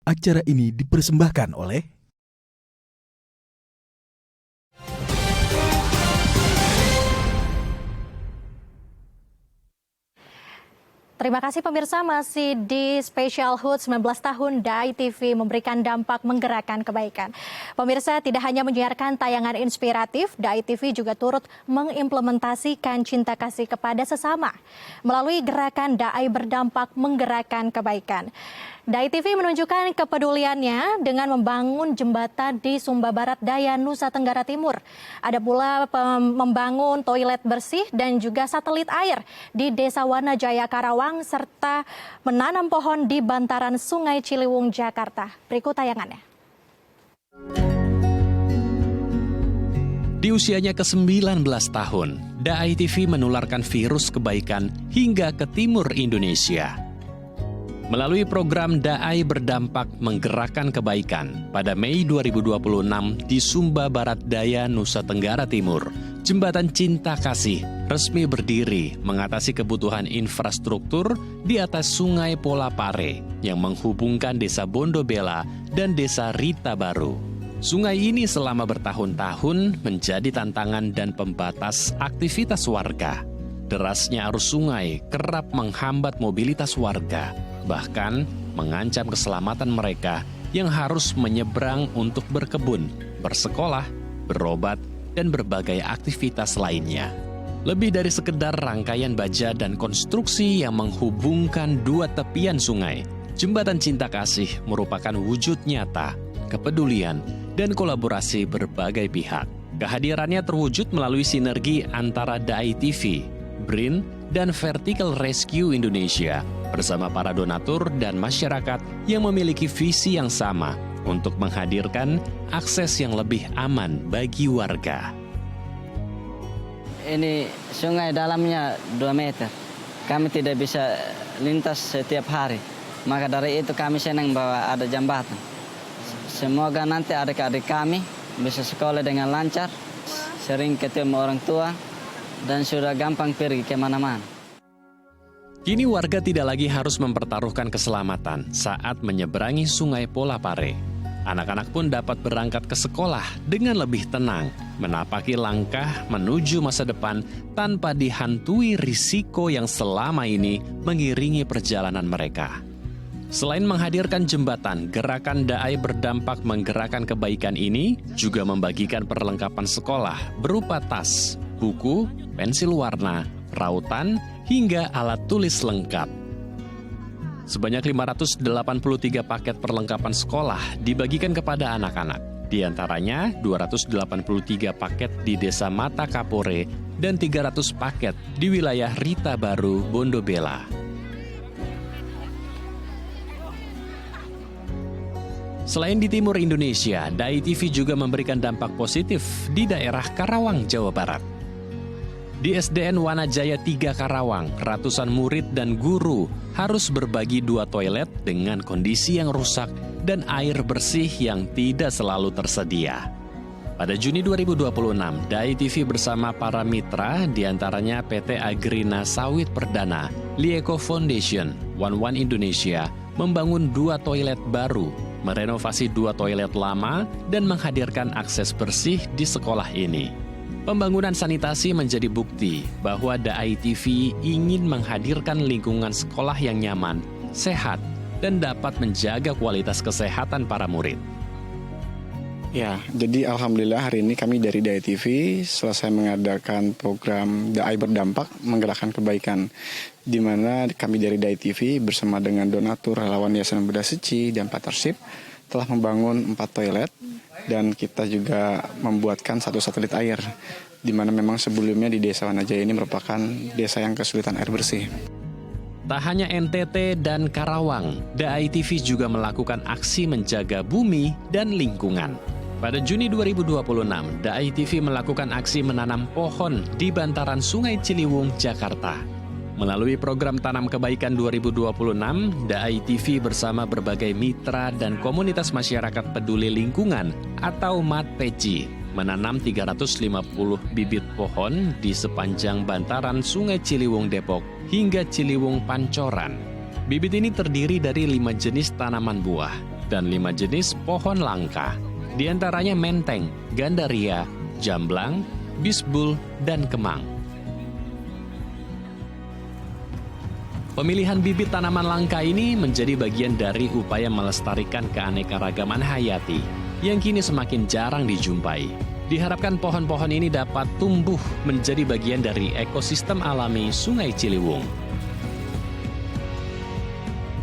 Acara ini dipersembahkan oleh Terima kasih pemirsa, masih di Special Hood 19 tahun DAI TV memberikan dampak menggerakkan kebaikan. Pemirsa, tidak hanya menyiarkan tayangan inspiratif, DAI TV juga turut mengimplementasikan cinta kasih kepada sesama melalui gerakan DAI berdampak menggerakkan kebaikan. DAI TV menunjukkan kepeduliannya dengan membangun jembatan di Sumba Barat Daya, Nusa Tenggara Timur. Ada pula membangun toilet bersih dan juga satelit air di Desa Wanajaya, Karawang, serta menanam pohon di bantaran Sungai Ciliwung, Jakarta. Berikut tayangannya. Di usianya ke-19 tahun, DAI TV menularkan virus kebaikan hingga ke timur Indonesia. Melalui program DAI berdampak menggerakkan kebaikan, pada Mei 2026 di Sumba Barat Daya, Nusa Tenggara Timur, Jembatan Cinta Kasih resmi berdiri mengatasi kebutuhan infrastruktur di atas Sungai Polapare yang menghubungkan Desa Bondobela dan Desa Rita Baru. Sungai ini selama bertahun-tahun menjadi tantangan dan pembatas aktivitas warga. Derasnya arus sungai kerap menghambat mobilitas warga, bahkan mengancam keselamatan mereka yang harus menyeberang untuk berkebun, bersekolah, berobat, dan berbagai aktivitas lainnya. Lebih dari sekedar rangkaian baja dan konstruksi yang menghubungkan dua tepian sungai, Jembatan Cinta Kasih merupakan wujud nyata, kepedulian, dan kolaborasi berbagai pihak. Kehadirannya terwujud melalui sinergi antara DAI TV, BRIN, dan Vertical Rescue Indonesia bersama para donatur dan masyarakat yang memiliki visi yang sama untuk menghadirkan akses yang lebih aman bagi warga. Ini sungai dalamnya 2 meter. Kami tidak bisa lintas setiap hari. Maka dari itu kami senang bahwa ada jembatan. Semoga nanti adik-adik kami bisa sekolah dengan lancar, sering ketemu orang tua, dan sudah gampang pergi kemana-mana. Kini warga tidak lagi harus mempertaruhkan keselamatan saat menyeberangi Sungai Polapare. Anak-anak pun dapat berangkat ke sekolah dengan lebih tenang, menapaki langkah menuju masa depan tanpa dihantui risiko yang selama ini mengiringi perjalanan mereka. Selain menghadirkan jembatan, gerakan DAI berdampak menggerakkan kebaikan ini juga membagikan perlengkapan sekolah berupa tas, buku, pensil warna, rautan, hingga alat tulis lengkap. Sebanyak 583 paket perlengkapan sekolah dibagikan kepada anak-anak. Di antaranya 283 paket di Desa Mata Kapore dan 300 paket di wilayah Rita Baru, Bondobela. Selain di timur Indonesia, DAI TV juga memberikan dampak positif di daerah Karawang, Jawa Barat. Di SDN Wanajaya 3 Karawang, ratusan murid dan guru harus berbagi 2 toilet dengan kondisi yang rusak dan air bersih yang tidak selalu tersedia. Pada Juni 2026, DAI TV bersama para mitra, diantaranya PT Agrina Sawit Perdana, Lieko Foundation, One Indonesia, membangun 2 toilet baru, merenovasi 2 toilet lama, dan menghadirkan akses bersih di sekolah ini. Pembangunan sanitasi menjadi bukti bahwa DAI TV ingin menghadirkan lingkungan sekolah yang nyaman, sehat, dan dapat menjaga kualitas kesehatan para murid. Ya, jadi alhamdulillah hari ini kami dari DAI TV selesai mengadakan program DAI berdampak menggerakkan kebaikan, di mana kami dari DAI TV bersama dengan donatur relawan Yayasan Buddha Suci dan Partnership telah membangun 4 toilet, dan kita juga membuatkan 1 satelit air, di mana memang sebelumnya di Desa Wanajaya ini merupakan desa yang kesulitan air bersih. Tak hanya NTT dan Karawang, DAI TV juga melakukan aksi menjaga bumi dan lingkungan. Pada Juni 2026, DAI TV melakukan aksi menanam pohon di bantaran Sungai Ciliwung, Jakarta. Melalui program Tanam Kebaikan 2026, DAI TV bersama berbagai mitra dan komunitas masyarakat peduli lingkungan atau MATPECI menanam 350 bibit pohon di sepanjang bantaran Sungai Ciliwung Depok hingga Ciliwung Pancoran. Bibit ini terdiri dari 5 jenis tanaman buah, dan 5 jenis pohon langka. Di antaranya menteng, gandaria, jamblang, bisbul, dan kemang. Pemilihan bibit tanaman langka ini menjadi bagian dari upaya melestarikan keanekaragaman hayati yang kini semakin jarang dijumpai. Diharapkan pohon-pohon ini dapat tumbuh menjadi bagian dari ekosistem alami Sungai Ciliwung.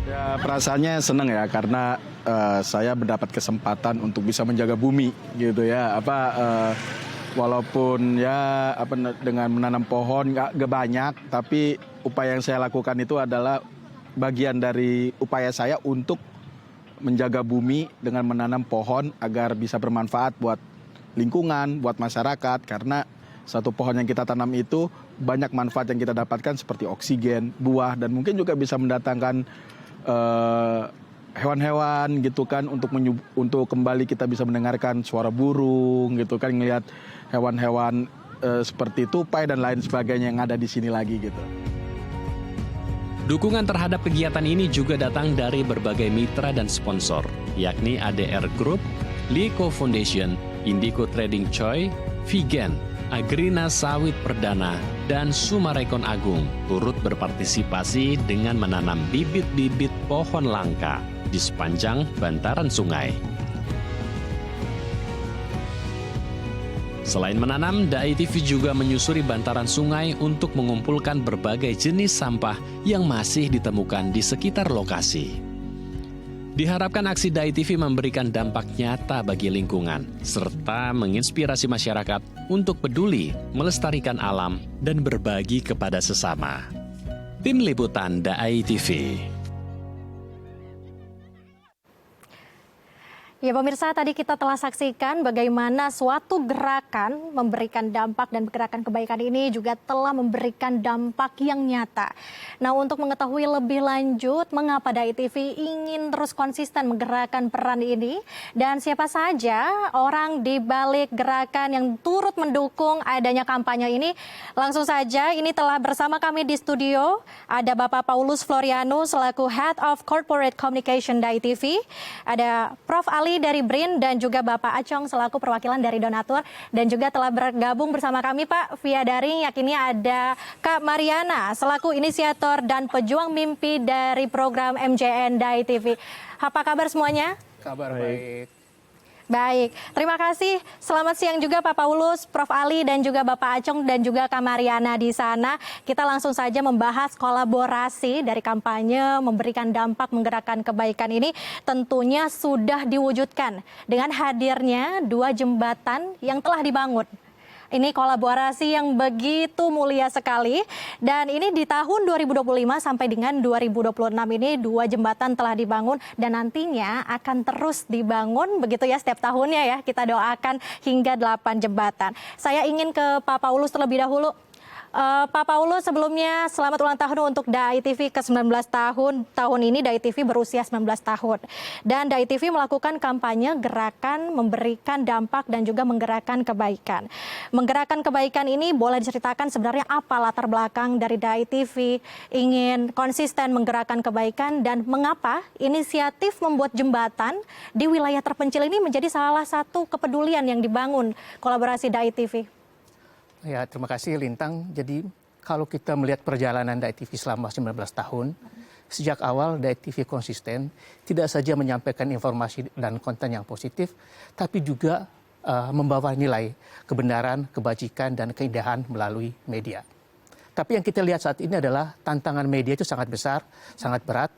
Ya, perasaannya senang ya karena saya mendapat kesempatan untuk bisa menjaga bumi gitu ya. Walaupun ya dengan menanam pohon nggak banyak, tapi upaya yang saya lakukan itu adalah bagian dari upaya saya untuk menjaga bumi dengan menanam pohon agar bisa bermanfaat buat lingkungan, buat masyarakat. Karena satu pohon yang kita tanam itu banyak manfaat yang kita dapatkan seperti oksigen, buah, dan mungkin juga bisa mendatangkan hewan-hewan gitu kan, untuk kembali kita bisa mendengarkan suara burung gitu kan, ngelihat hewan-hewan seperti tupai dan lain sebagainya yang ada di sini lagi gitu. Dukungan terhadap kegiatan ini juga datang dari berbagai mitra dan sponsor, yakni ADR Group, Liko Foundation, Indico Trading Choi, Vigen, Agrina Sawit Perdana, dan Sumarekon Agung turut berpartisipasi dengan menanam bibit-bibit pohon langka di sepanjang bantaran sungai. Selain menanam, Dai TV juga menyusuri bantaran sungai untuk mengumpulkan berbagai jenis sampah yang masih ditemukan di sekitar lokasi. Diharapkan aksi Dai TV memberikan dampak nyata bagi lingkungan, serta menginspirasi masyarakat untuk peduli, melestarikan alam, dan berbagi kepada sesama. Tim Liputan Dai TV. Ya pemirsa, tadi kita telah saksikan bagaimana suatu gerakan memberikan dampak dan gerakan kebaikan ini juga telah memberikan dampak yang nyata. Nah, untuk mengetahui lebih lanjut mengapa Dai TV ingin terus konsisten menggerakkan peran ini dan siapa saja orang di balik gerakan yang turut mendukung adanya kampanye ini, langsung saja ini telah bersama kami di studio ada Bapak Paulus Florianus selaku Head of Corporate Communication Dai TV, ada Prof. Ali dari BRIN dan juga Bapak Acong selaku perwakilan dari donatur, dan juga telah bergabung bersama kami Pak via daring yakni ada Kak Mariana selaku inisiator dan pejuang mimpi dari program MJN Dai TV. Apa kabar semuanya? Kabar baik. Baik, terima kasih. Selamat siang juga Pak Paulus, Prof. Ali, dan juga Bapak Acong dan juga Kak Mariana di sana. Kita langsung saja membahas kolaborasi dari kampanye memberikan dampak menggerakkan kebaikan ini tentunya sudah diwujudkan dengan hadirnya 2 jembatan yang telah dibangun. Ini kolaborasi yang begitu mulia sekali dan ini di tahun 2025 sampai dengan 2026 ini 2 jembatan telah dibangun dan nantinya akan terus dibangun begitu ya setiap tahunnya ya, kita doakan hingga 8 jembatan. Saya ingin ke Pak Paulus terlebih dahulu. Pak Paulus, sebelumnya selamat ulang tahun untuk Dai TV ke-19 tahun. Tahun ini Dai TV berusia 19 tahun. Dan Dai TV melakukan kampanye gerakan memberikan dampak dan juga menggerakkan kebaikan. Menggerakkan kebaikan ini boleh diceritakan sebenarnya apa latar belakang dari Dai TV ingin konsisten menggerakkan kebaikan dan mengapa inisiatif membuat jembatan di wilayah terpencil ini menjadi salah satu kepedulian yang dibangun kolaborasi Dai TV. Ya, terima kasih Lintang. Jadi kalau kita melihat perjalanan Dai TV selama 19 tahun, sejak awal Dai TV konsisten tidak saja menyampaikan informasi dan konten yang positif, tapi juga membawa nilai kebenaran, kebajikan, dan keindahan melalui media. Tapi yang kita lihat saat ini adalah tantangan media itu sangat besar, sangat berat,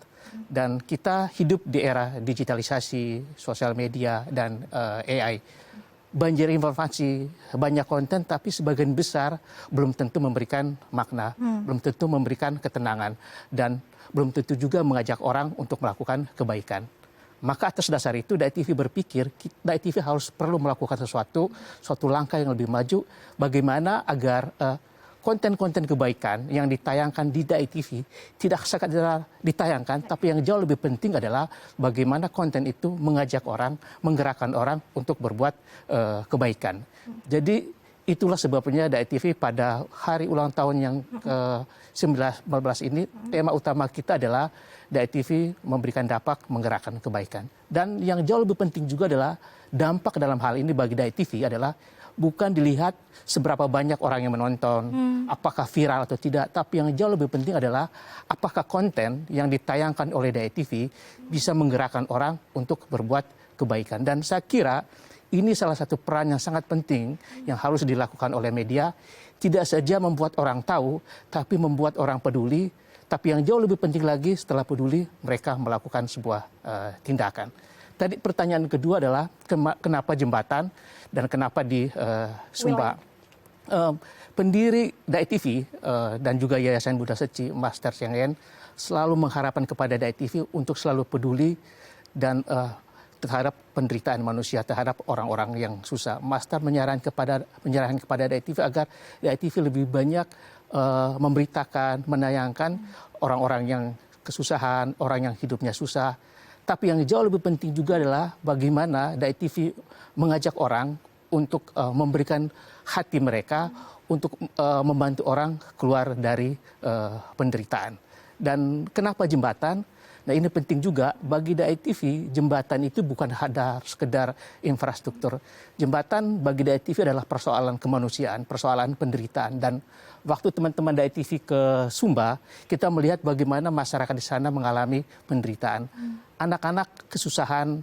dan kita hidup di era digitalisasi, sosial media, dan AI. Banjir informasi, banyak konten, tapi sebagian besar belum tentu memberikan makna, belum tentu memberikan ketenangan, dan belum tentu juga mengajak orang untuk melakukan kebaikan. Maka atas dasar itu Dai TV berpikir, Dai TV harus perlu melakukan suatu langkah yang lebih maju, bagaimana agar konten-konten kebaikan yang ditayangkan di Dai TV tidak sekadar ditayangkan, tapi yang jauh lebih penting adalah bagaimana konten itu mengajak orang, menggerakkan orang untuk berbuat kebaikan. Jadi itulah sebabnya Dai TV pada hari ulang tahun yang ke-19 ini, tema utama kita adalah Dai TV memberikan dampak, menggerakkan kebaikan. Dan yang jauh lebih penting juga adalah dampak dalam hal ini bagi Dai TV adalah bukan dilihat seberapa banyak orang yang menonton, apakah viral atau tidak, tapi yang jauh lebih penting adalah apakah konten yang ditayangkan oleh Dai TV bisa menggerakkan orang untuk berbuat kebaikan. Dan saya kira ini salah satu peran yang sangat penting yang harus dilakukan oleh media, tidak saja membuat orang tahu, tapi membuat orang peduli. Tapi yang jauh lebih penting lagi, setelah peduli, mereka melakukan sebuah tindakan. Tadi pertanyaan kedua adalah kenapa jembatan dan kenapa di Sumba. Pendiri Dai TV dan juga Yayasan Buddha Seci, Master Cheng Yen, selalu mengharapkan kepada Dai TV untuk selalu peduli dan terhadap penderitaan manusia, terhadap orang-orang yang susah. Master menyerahkan kepada Dai TV agar Dai TV lebih banyak memberitakan, menayangkan orang-orang yang kesusahan, orang yang hidupnya susah. Tapi yang jauh lebih penting juga adalah bagaimana Dai TV mengajak orang untuk memberikan hati mereka untuk membantu orang keluar dari penderitaan. Dan kenapa jembatan? Nah, ini penting juga bagi Dai TV, jembatan itu bukan hanya sekedar infrastruktur. Jembatan bagi Dai TV adalah persoalan kemanusiaan, persoalan penderitaan. Dan waktu teman-teman Dai TV ke Sumba, kita melihat bagaimana masyarakat di sana mengalami penderitaan. Anak-anak kesusahan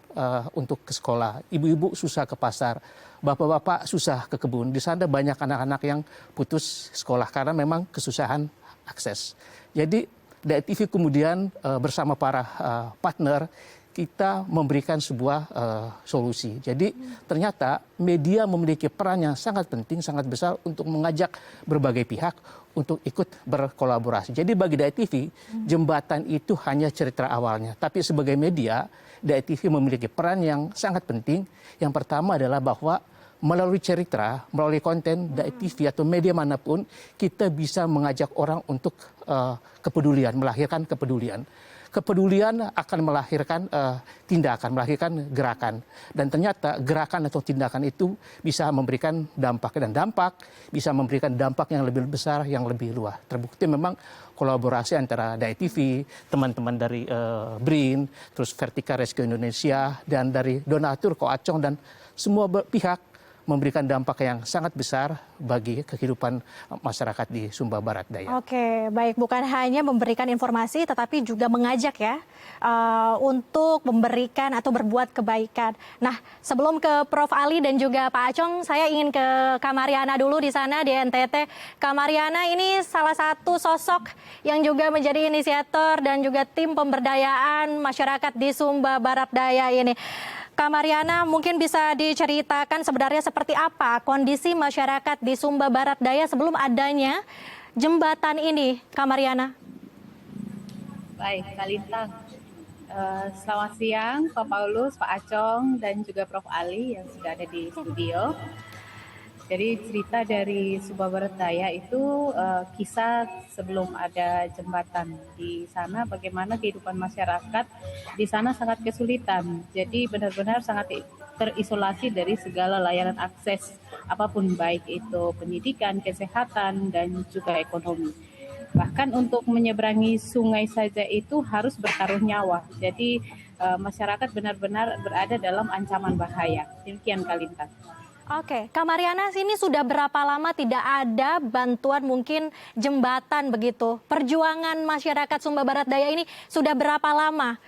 untuk ke sekolah, ibu-ibu susah ke pasar, bapak-bapak susah ke kebun. Di sana banyak anak-anak yang putus sekolah karena memang kesusahan akses. Jadi Dai TV kemudian bersama para partner kita memberikan sebuah solusi. Jadi ternyata media memiliki peran yang sangat penting, sangat besar untuk mengajak berbagai pihak untuk ikut berkolaborasi. Jadi bagi Dai TV, jembatan itu hanya cerita awalnya. Tapi sebagai media, Dai TV memiliki peran yang sangat penting. Yang pertama adalah bahwa melalui cerita, melalui konten Dai TV atau media manapun, kita bisa mengajak orang untuk kepedulian, melahirkan kepedulian. Kepedulian akan melahirkan tindakan, melahirkan gerakan. Dan ternyata gerakan atau tindakan itu bisa memberikan dampak. Dan dampak bisa memberikan dampak yang lebih besar, yang lebih luas. Terbukti memang kolaborasi antara Dai TV, teman-teman dari BRIN, terus Vertika Rescue Indonesia, dan dari donatur Koacong, dan semua pihak memberikan dampak yang sangat besar bagi kehidupan masyarakat di Sumba Barat Daya. Oke, baik. Bukan hanya memberikan informasi, tetapi juga mengajak ya untuk memberikan atau berbuat kebaikan. Nah, sebelum ke Prof. Ali dan juga Pak Acong, saya ingin ke Kak Mariana dulu di sana di NTT. Kak Mariana ini salah satu sosok yang juga menjadi inisiator dan juga tim pemberdayaan masyarakat di Sumba Barat Daya ini. Kak Mariana, mungkin bisa diceritakan sebenarnya seperti apa kondisi masyarakat di Sumba Barat Daya sebelum adanya jembatan ini, Kak Mariana? Baik, Kak Lintang. Selamat siang, Pak Paulus, Pak Acong, dan juga Prof. Ali yang sudah ada di studio. Jadi cerita dari Sumba Barat Daya itu kisah sebelum ada jembatan di sana, bagaimana kehidupan masyarakat di sana sangat kesulitan. Jadi benar-benar sangat terisolasi dari segala layanan akses apapun, baik itu pendidikan, kesehatan, dan juga ekonomi. Bahkan untuk menyeberangi sungai saja itu harus bertaruh nyawa. Jadi masyarakat benar-benar berada dalam ancaman bahaya. Demikian Kak Lintang. Oke, Kak Mariana, sini sudah berapa lama tidak ada bantuan mungkin jembatan begitu? Perjuangan masyarakat Sumba Barat Daya ini sudah berapa lama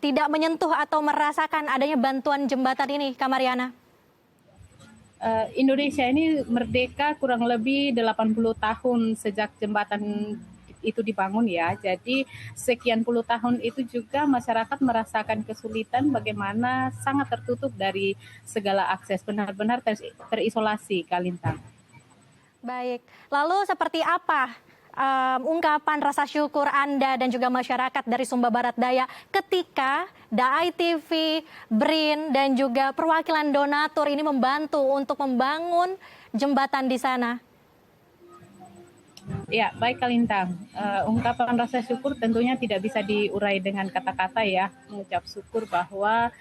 tidak menyentuh atau merasakan adanya bantuan jembatan ini, Kak Mariana? Indonesia ini merdeka kurang lebih 80 tahun sejak jembatan itu dibangun ya. Jadi sekian puluh tahun itu juga masyarakat merasakan kesulitan, bagaimana sangat tertutup dari segala akses, benar-benar terisolasi, Kak Lintang. Baik, lalu seperti apa ungkapan rasa syukur Anda dan juga masyarakat dari Sumba Barat Daya ketika Dai TV, BRIN, dan juga perwakilan donatur ini membantu untuk membangun jembatan di sana? Ya, baik Kak Lintang. Ungkapan rasa syukur tentunya tidak bisa diurai dengan kata-kata ya. Mengucap syukur bahwa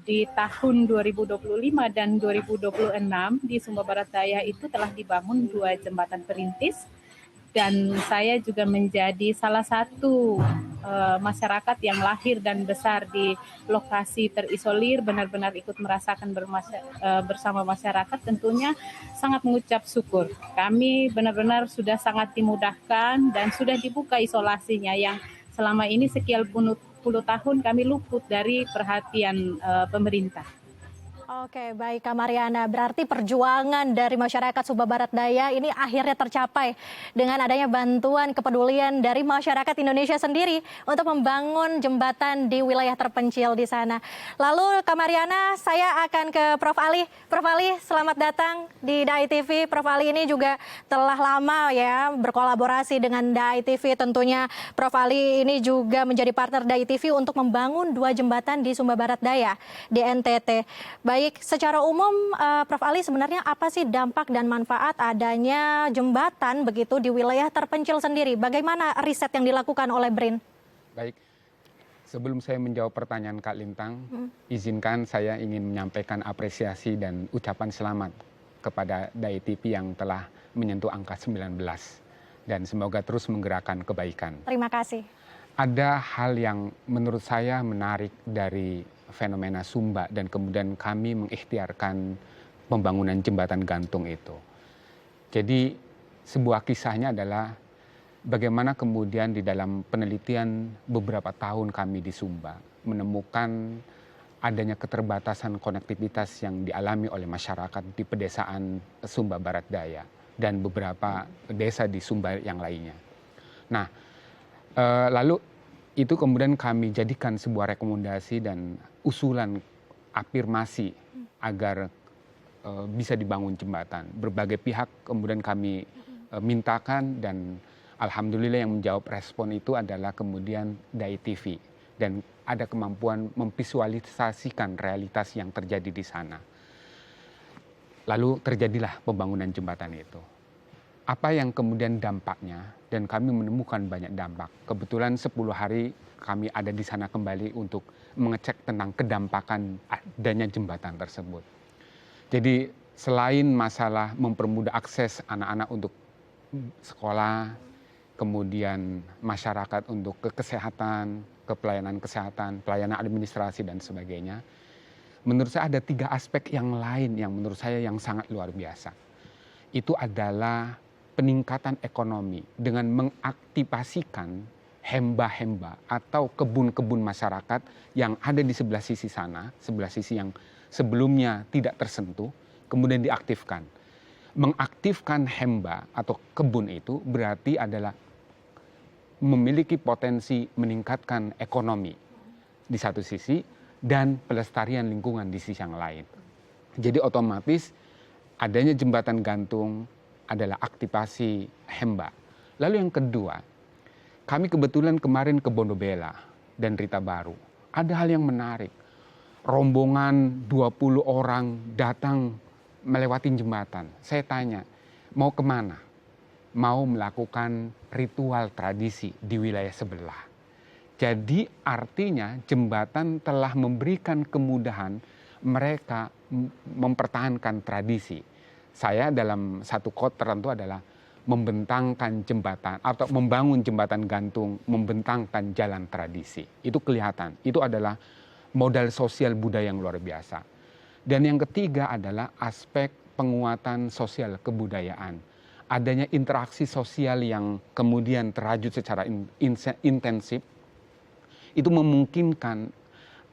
di tahun 2025 dan 2026 di Sumba Barat Daya itu telah dibangun 2 jembatan perintis, dan saya juga menjadi salah satu masyarakat yang lahir dan besar di lokasi terisolir, benar-benar ikut merasakan bersama masyarakat, tentunya sangat mengucap syukur. Kami benar-benar sudah sangat dimudahkan dan sudah dibuka isolasinya yang selama ini sekian puluh tahun kami luput dari perhatian pemerintah. Oke, baik Kak Mariana. Berarti perjuangan dari masyarakat Sumba Barat Daya ini akhirnya tercapai dengan adanya bantuan kepedulian dari masyarakat Indonesia sendiri untuk membangun jembatan di wilayah terpencil di sana. Lalu Kak Mariana, saya akan ke Prof. Ali. Prof. Ali, selamat datang di DAI TV. Prof. Ali ini juga telah lama ya berkolaborasi dengan DAI TV. Tentunya Prof. Ali ini juga menjadi partner DAI TV untuk membangun 2 jembatan di Sumba Barat Daya, di NTT. Baik, secara umum Prof. Ali, sebenarnya apa sih dampak dan manfaat adanya jembatan begitu di wilayah terpencil sendiri? Bagaimana riset yang dilakukan oleh BRIN? Baik, sebelum saya menjawab pertanyaan Kak Lintang, izinkan saya ingin menyampaikan apresiasi dan ucapan selamat kepada DAI TV yang telah menyentuh angka 19 dan semoga terus menggerakkan kebaikan. Terima kasih. Ada hal yang menurut saya menarik dari fenomena Sumba dan kemudian kami mengikhtiarkan pembangunan jembatan gantung itu. Jadi sebuah kisahnya adalah bagaimana kemudian di dalam penelitian beberapa tahun kami di Sumba menemukan adanya keterbatasan konektivitas yang dialami oleh masyarakat di pedesaan Sumba Barat Daya dan beberapa desa di Sumba yang lainnya. Nah, lalu itu kemudian kami jadikan sebuah rekomendasi dan usulan afirmasi agar bisa dibangun jembatan. Berbagai pihak kemudian kami mintakan dan alhamdulillah yang menjawab respon itu adalah kemudian DAI TV dan ada kemampuan memvisualisasikan realitas yang terjadi di sana. Lalu terjadilah pembangunan jembatan itu. Apa yang kemudian dampaknya, dan kami menemukan banyak dampak. Kebetulan 10 hari kami ada di sana kembali untuk mengecek tentang kedampakan adanya jembatan tersebut. Jadi selain masalah mempermudah akses anak-anak untuk sekolah, kemudian masyarakat untuk kesehatan, pelayanan kesehatan, pelayanan administrasi dan sebagainya, menurut saya ada 3 aspek yang lain yang menurut saya yang sangat luar biasa. Itu adalah peningkatan ekonomi dengan mengaktifasikan hemba-hemba atau kebun-kebun masyarakat yang ada di sebelah sisi sana, sebelah sisi yang sebelumnya tidak tersentuh, kemudian diaktifkan. Mengaktifkan hemba atau kebun itu berarti adalah memiliki potensi meningkatkan ekonomi di satu sisi dan pelestarian lingkungan di sisi yang lain. Jadi otomatis adanya jembatan gantung adalah aktivasi hemba. Lalu yang kedua, kami kebetulan kemarin ke Bondobela dan Rita Baru. Ada hal yang menarik. Rombongan 20 orang datang melewati jembatan. Saya tanya, mau kemana? Mau melakukan ritual tradisi di wilayah sebelah. Jadi artinya jembatan telah memberikan kemudahan mereka mempertahankan tradisi. Saya dalam satu quote tertentu adalah membentangkan jembatan atau membangun jembatan gantung, membentangkan jalan tradisi. Itu kelihatan, itu adalah modal sosial budaya yang luar biasa. Dan yang ketiga adalah aspek penguatan sosial kebudayaan. Adanya interaksi sosial yang kemudian terajut secara intensif, itu memungkinkan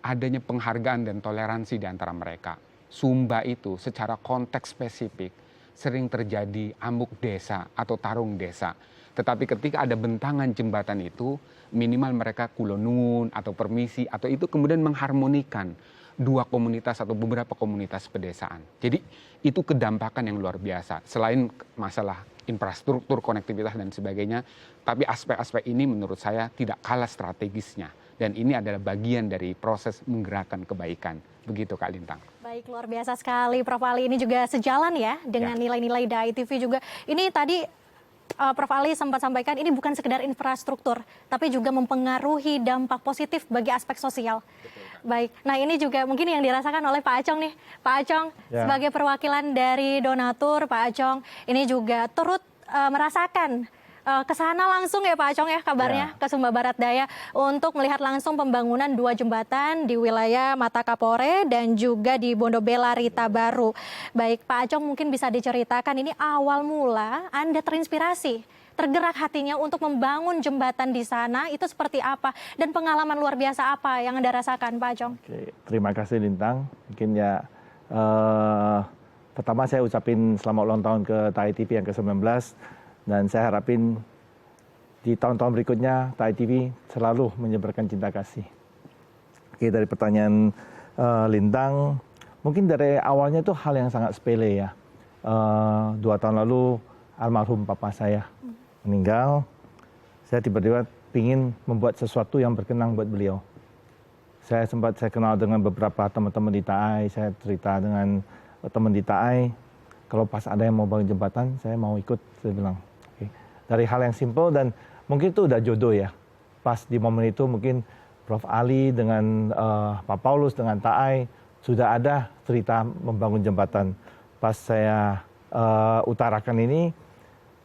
adanya penghargaan dan toleransi di antara mereka. Sumba itu secara konteks spesifik sering terjadi amuk desa atau tarung desa. Tetapi ketika ada bentangan jembatan itu, minimal mereka kulonun atau permisi atau itu kemudian mengharmonikan dua komunitas atau beberapa komunitas pedesaan. Jadi itu kedampakan yang luar biasa. Selain masalah infrastruktur, konektivitas dan sebagainya, tapi aspek-aspek ini menurut saya tidak kalah strategisnya. Dan ini adalah bagian dari proses menggerakkan kebaikan. Begitu Kak Lintang. Baik, luar biasa sekali Prof. Ali. Ini juga sejalan ya dengan nilai-nilai DAI TV juga. Ini tadi Prof. Ali sempat sampaikan ini bukan sekedar infrastruktur, tapi juga mempengaruhi dampak positif bagi aspek sosial. Baik, nah ini juga mungkin yang dirasakan oleh Pak Acong nih. Pak Acong, sebagai perwakilan dari donatur, Pak Acong ini juga turut merasakan kesana langsung ya Pak Acong ya kabarnya ke Sumba Barat Daya untuk melihat langsung pembangunan 2 jembatan di wilayah Mata Kapore dan juga di Bondobela Rita Baru. Baik Pak Acong mungkin bisa diceritakan ini awal mula Anda terinspirasi, tergerak hatinya untuk membangun jembatan di sana itu seperti apa dan pengalaman luar biasa apa yang Anda rasakan Pak Acong? Oke, terima kasih Lintang. Mungkin ya pertama saya ucapin selamat ulang tahun ke TAI TV yang ke-19. Dan saya harapin di tahun-tahun berikutnya TAI TV selalu menyebarkan cinta kasih. Oke, dari pertanyaan Lintang, mungkin dari awalnya itu hal yang sangat sepele ya. 2 tahun lalu almarhum papa saya meninggal. Saya tiba-tiba ingin membuat sesuatu yang berkenang buat beliau. Saya kenal dengan beberapa teman-teman di TAI, saya cerita dengan teman di TAI, kalau pas ada yang mau bangun jembatan, saya mau ikut, saya bilang. Dari hal yang simpel dan mungkin itu udah jodoh ya. Pas di momen itu mungkin Prof. Ali dengan Pak Paulus dengan TAI sudah ada cerita membangun jembatan. Pas saya utarakan ini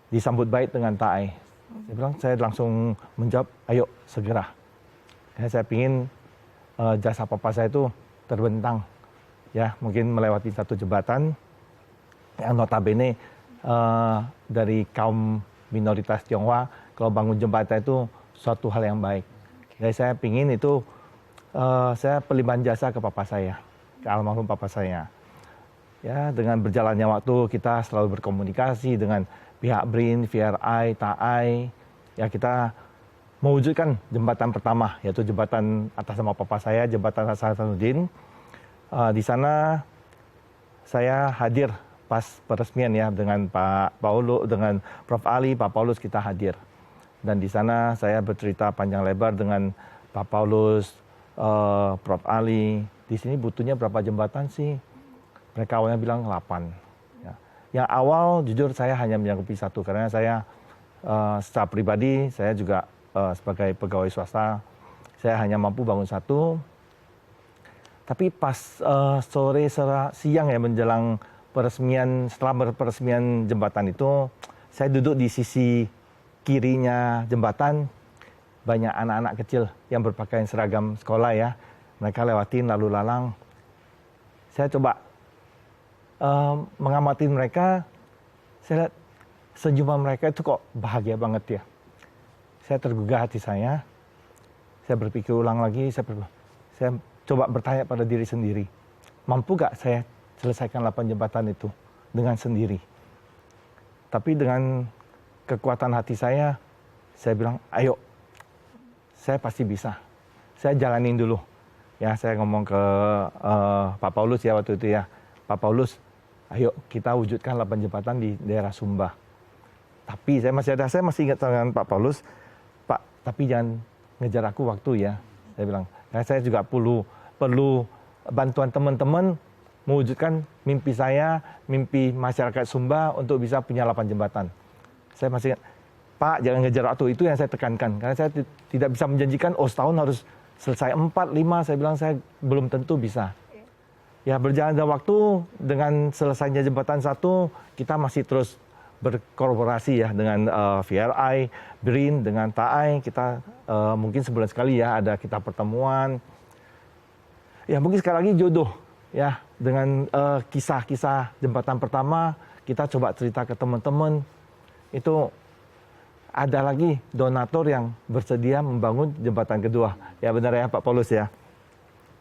disambut baik dengan TAI. Saya bilang saya langsung menjawab, ayo segera. Karena saya ingin jasa papa saya itu terbentang. Ya, mungkin melewati satu jembatan yang notabene dari kaum minoritas Tionghoa, kalau bangun jembatan itu suatu hal yang baik. Jadi saya ingin itu, saya pelimpahan jasa ke papa saya, ke almarhum papa saya. Ya, dengan berjalannya waktu kita selalu berkomunikasi dengan pihak BRIN, VRI, TAI. Ya, kita mewujudkan jembatan pertama, yaitu jembatan atas nama papa saya, jembatan Hasanuddin. Di sana saya hadir pas peresmian ya dengan Pak Paulus, dengan Prof. Ali, Pak Paulus kita hadir. Dan di sana saya bercerita panjang lebar dengan Pak Paulus, Prof. Ali. Di sini butuhnya berapa jembatan sih? Mereka awalnya bilang 8. Ya. Yang awal jujur saya hanya menyanggupi 1 karena saya secara pribadi saya juga sebagai pegawai swasta saya hanya mampu bangun 1. Tapi pas sore siang ya menjelang peresmian, setelah peresmian jembatan itu, saya duduk di sisi kirinya jembatan, banyak anak-anak kecil yang berpakaian seragam sekolah ya. Mereka lewatin lalu lalang. Saya coba mengamati mereka, saya lihat senyuman mereka itu kok bahagia banget ya. Saya tergugah hati saya berpikir ulang lagi, saya coba bertanya pada diri sendiri, mampu gak saya selesaikan 8 jembatan itu dengan sendiri. Tapi dengan kekuatan hati saya bilang, ayo, saya pasti bisa. Saya jalanin dulu. Ya, saya ngomong ke Pak Paulus ya waktu itu ya. Pak Paulus, ayo kita wujudkan 8 jembatan di daerah Sumba. Tapi saya masih ingat dengan Pak Paulus, Pak, tapi jangan ngejar aku waktu ya. Saya bilang, karena saya juga perlu bantuan teman-teman mewujudkan mimpi saya, mimpi masyarakat Sumba untuk bisa punya 8 jembatan. Saya masih ingat, Pak jangan ngejar waktu, itu yang saya tekankan. Karena saya tidak bisa menjanjikan, setahun harus selesai 4, 5, saya bilang saya belum tentu bisa. Ya berjalan dengan waktu, dengan selesainya jembatan 1, kita masih terus berkolaborasi ya dengan VRI, BRIN, dengan TAI. Kita mungkin sebulan sekali ya ada kita pertemuan. Ya mungkin sekali lagi jodoh. Ya, dengan kisah-kisah jembatan pertama, kita coba cerita ke teman-teman. Itu ada lagi donatur yang bersedia membangun jembatan kedua. Ya benar ya Pak Paulus ya.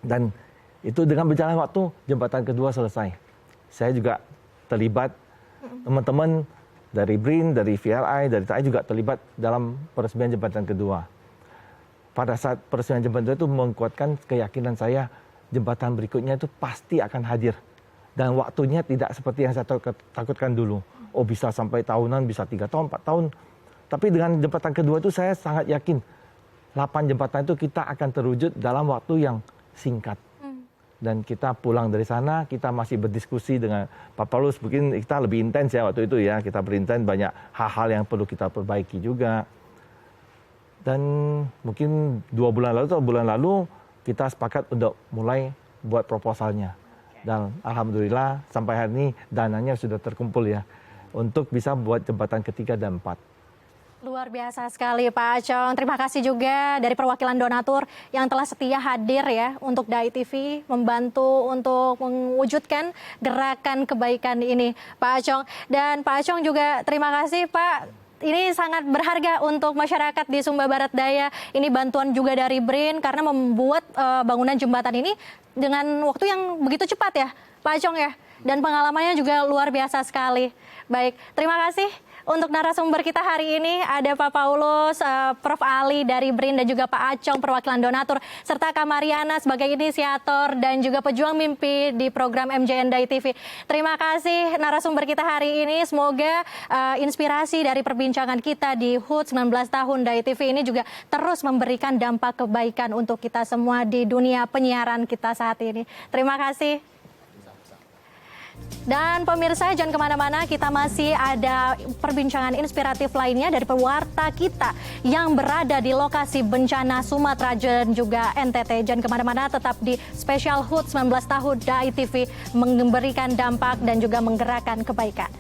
Dan itu dengan berjalan waktu, jembatan kedua selesai. Saya juga terlibat, teman-teman dari BRIN, dari VRI, dari TAI juga terlibat dalam peresmian jembatan kedua. Pada saat peresmian jembatan itu menguatkan keyakinan saya, jembatan berikutnya itu pasti akan hadir. Dan waktunya tidak seperti yang saya takutkan dulu. Oh bisa sampai tahunan, bisa 3 tahun, 4 tahun. Tapi dengan jembatan kedua itu saya sangat yakin 8 jembatan itu kita akan terwujud dalam waktu yang singkat. Dan kita pulang dari sana, kita masih berdiskusi dengan Pak Paulus. Mungkin kita lebih intens ya waktu itu ya. Kita berintens, banyak hal-hal yang perlu kita perbaiki juga. Dan mungkin 2 bulan lalu atau bulan lalu kita sepakat untuk mulai buat proposalnya. Dan alhamdulillah sampai hari ini dananya sudah terkumpul ya. Untuk bisa buat jembatan ketiga dan 4. Luar biasa sekali Pak Acong. Terima kasih juga dari perwakilan donatur yang telah setia hadir ya untuk DAI TV, membantu untuk mewujudkan gerakan kebaikan ini Pak Acong. Dan Pak Acong juga terima kasih Pak. Ini sangat berharga untuk masyarakat di Sumba Barat Daya. Ini bantuan juga dari BRIN karena membuat bangunan jembatan ini dengan waktu yang begitu cepat ya Pak Acong ya. Dan pengalamannya juga luar biasa sekali. Baik, terima kasih. Untuk narasumber kita hari ini ada Pak Paulus, Prof. Ali dari BRIN dan juga Pak Acong perwakilan donatur serta Kak Mariana sebagai inisiator dan juga pejuang mimpi di program MJN DAI TV. Terima kasih narasumber kita hari ini. Semoga inspirasi dari perbincangan kita di HUT 19 tahun DAI TV ini juga terus memberikan dampak kebaikan untuk kita semua di dunia penyiaran kita saat ini. Terima kasih. Dan pemirsa jangan kemana-mana, kita masih ada perbincangan inspiratif lainnya dari pewarta kita yang berada di lokasi bencana Sumatera dan juga NTT. Jangan kemana-mana, tetap di Special HUT 19 tahun DAI TV memberikan dampak dan juga menggerakkan kebaikan.